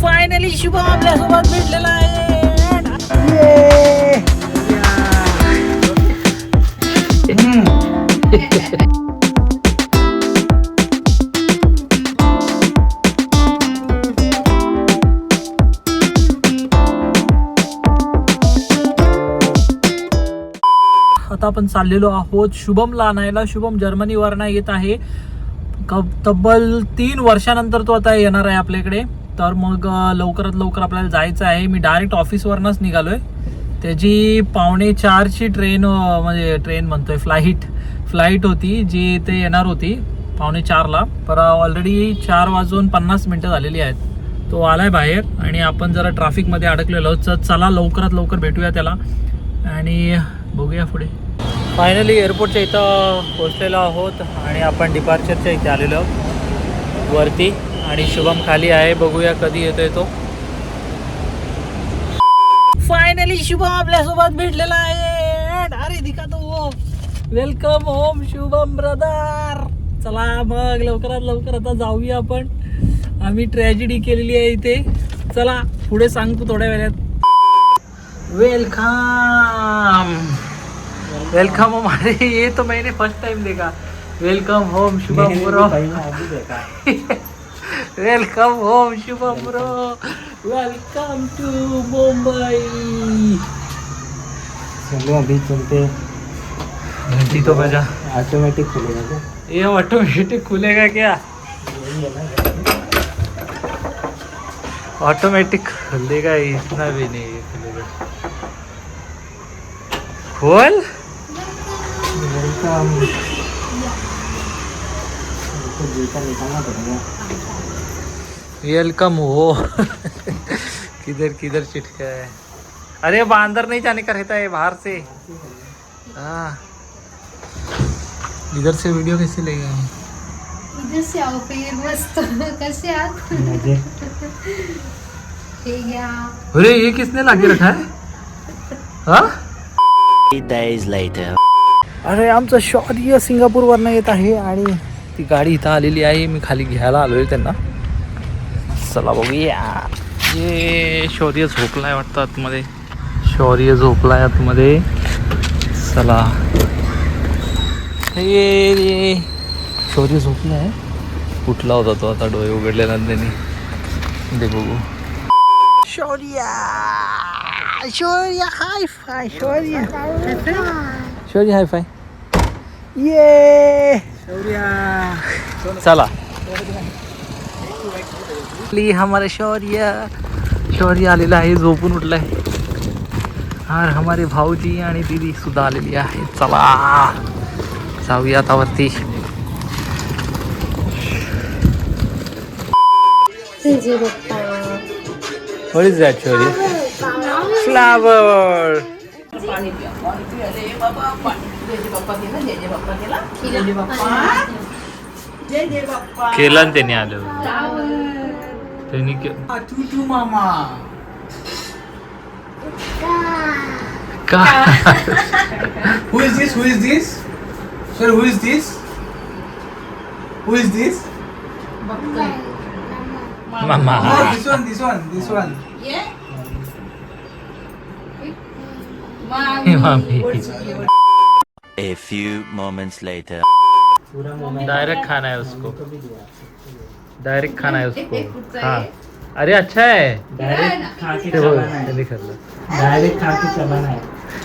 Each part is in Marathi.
फायनली शुभम आपल्यासोबत भेटलेला आहे. आता आपण चाललेलो आहोत शुभमला आणायला. शुभम जर्मनीवरनं येत आहे. तब्बल 3 वर्षानंतर तो आता येणार आहे आपल्याकडे. तर मग लवकरात लवकर आपल्याला जायचं आहे. मी डायरेक्ट ऑफिसवरनंच निघालोय. त्याची 3:45ची ट्रेन, म्हणजे ट्रेन म्हणतोय फ्लाईट होती जी ते येणार होती 3:45ला. पर ऑलरेडी 4:50 झालेली आहेत. तो आलाय बाहेर आणि आपण जरा ट्रॅफिकमध्ये अडकलेलो. चला लवकरात लवकर भेटूया त्याला आणि बघूया पुढे. फायनली एअरपोर्टच्या इथं पोहोचलेलो आहोत आणि आपण डिपार्चरच्या इथे आलेलो आहोत वरती. आणि शुभम खाली आहे. बघूया कधी येतोय तो. फायनली शुभम आपल्यासोबत भेटलेला आहे. अरे दिखा तो. Welcome home Shubham brother. चला मग लवकरात लवकर आता जाऊया आपण. आम्ही ट्रॅजेडी केलेली आहे इथे. चला पुढे सांगतो थोड्या वेळात. Welcome home. अरे ये तो मैंने फर्स्ट टाइम देखा. Welcome home Shubham bro. Welcome home Shubham bro. Welcome to Mumbai. चलो अभी चलते. घंटी तो बजा. ऑटोमेटिक खुलेगा क्या? ये ऑटोमेटिक खुलेगा क्या? ऑटोमेटिक खुलेगा, इतना भी नहीं खुलेगा. खोल. वेलकम. तो जूता निकालना पड़ेगा. वेलकम हो. किधर चिटका है. अरे अंदर नहीं जाने का रहता है, बाहर से. हाँ इधर से वीडियो कैसे लेगा? इधर से आओ फिर मस्त. कैसे आप? मजे. ठीक है. अरे ये किसने लाके रखा है? हाँ? 3 days later. अरे आमचं शौर्य सिंगापूरवरनं येत आहे आणि ती गाडी इथं आलेली आहे. मी खाली घ्यायला आलोय त्यांना. चला बघूया. ये शौर्य झोपलाय वाटतं आतमध्ये. चला ये शौर्य झोपलाय. कुठला होता तो आता? डोळे उघडले ना त्यांनी. दे बघू. शौर्य हाय फाय. शौर्य हाय फाय. ये चला हमारे शौर्य आलेला आहे. झोपून उठलाय. और हमारे भाऊजी आणि दीदी सुद्धा आलेली आहे. चला जाऊया आता वरती. What is that, शौर्य? फ्लावर. केला ना त्यांनी आलं. त्यांनी टू मामा का. Who is this? Sir, who is this? मामा. Oh, this one. मामी. A few moments later. Direct खाना है उसको. हाँ अरे अच्छा है. डायरेक्ट खा के ते बघ, चलाना है. त्यांनी खाल्लं. डायरेक्ट खा के चलाना है.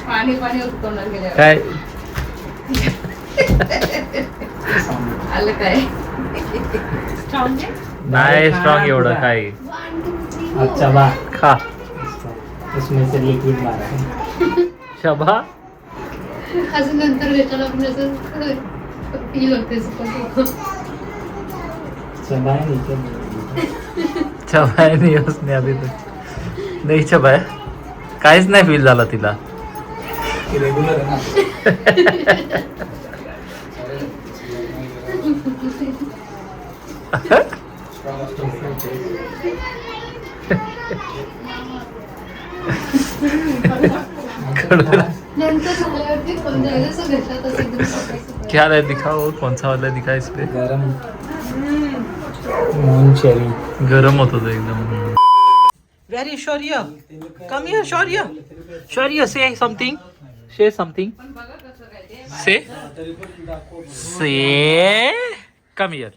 पाणी उत्तोंडात गेलं. काय आलं काय? नाही स्ट्रॉंग एवढं काय. अच्छा बा. खा. उसमें से लिक्विड बाहर है. शबा. अजून नंतर त्याच्याला आपण असं फील होते. चबाया नहीं. चबाय नाही उसने अभी तक नाही चबाय. काहीच नाही फील झालं तिला. रेगुलर है ना. क्या है दिखाओ. कौन सा वाला दिखा इस पे. गरम मून चेरी. गरम होत होतं एकदम. Where is Shaurya? Come here, Shaurya. Shaurya, say something. Say something. Say. Say. Come here.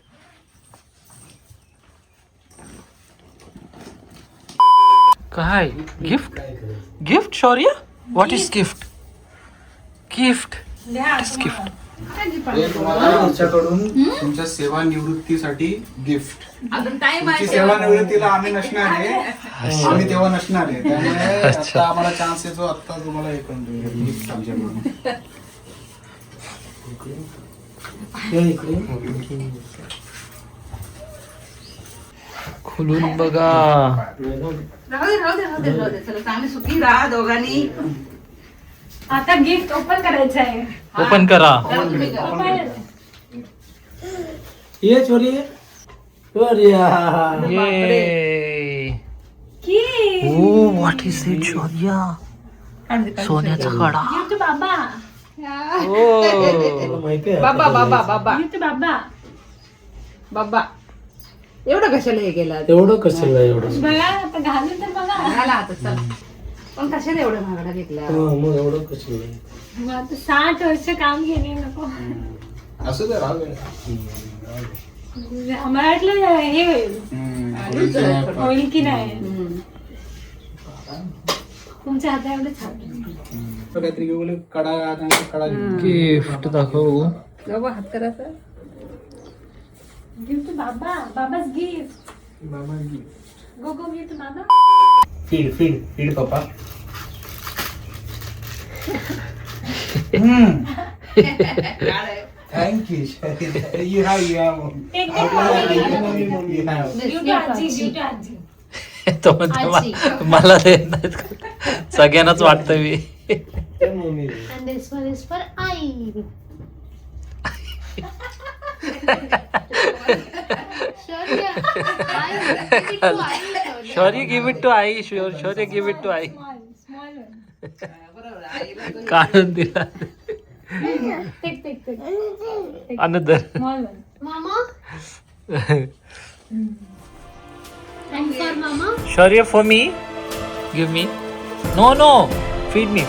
काय गिफ्ट गिफ्ट शौर्य what is gift gift gift हे तुम्हाला आमच्याकडून तुमच्या सेवानिवृत्तीसाठी गिफ्ट. अजून टाइम तुमची सेवानिवृत्तीला आम्ही नसणार आहे, आम्ही तेव्हा नसणार आहे, त्यामुळे आता आम्हाला चान्स येतो. आता तुम्हाला हे करून देऊ गिफ्ट आमच्याकडून. खुलून बघा. राहू दे चला चांगली सुखी राहा दोघांनी. आता गिफ्ट ओपन करायचं आहे. ओपन करा. चला तुम्ही करा. ये छोरी ये की ओ व्हॉट इज इट शौर्य सोन्याचा कडा. गिफ्ट बाबा. ओ माहिती बाबा बाबा बाबा गिफ्ट बाबा. बाबा एवढं कशाला हे केलं एवढं कसं एवढं बघा आता घालून तर बघा. घाला आता चला. पण कशाला एवढं महागडा घेतला. मग एवढं कसं मग आता 60 वर्ष काम केले नको. असं तर राहू दे. आम्हाला वाटलं हे होईल होईल की नाही. तुमच्या हाता एवढं छान काहीतरी घेऊन कडा गिफ्ट दाखव. बाबा हात करायचा. गिफ्ट बाबा. बाबाच गिफ्ट. गो गो गिफ्ट बाबा. फीड फीड फीड पप्पा. थँक्यू. यू हॅव गिफ्ट आजी. गिफ्ट आजी. तो म्हणतो मला देत नाहीत का? सगळ्यांनाच वाटतं मी. And this one is for I. Shaurya give it to Aai. Shaurya give it to Aai. Small one. काढून दिला. Take. अनदर. Small one. Mama And for mama. Shaurya for me give me. No feed me.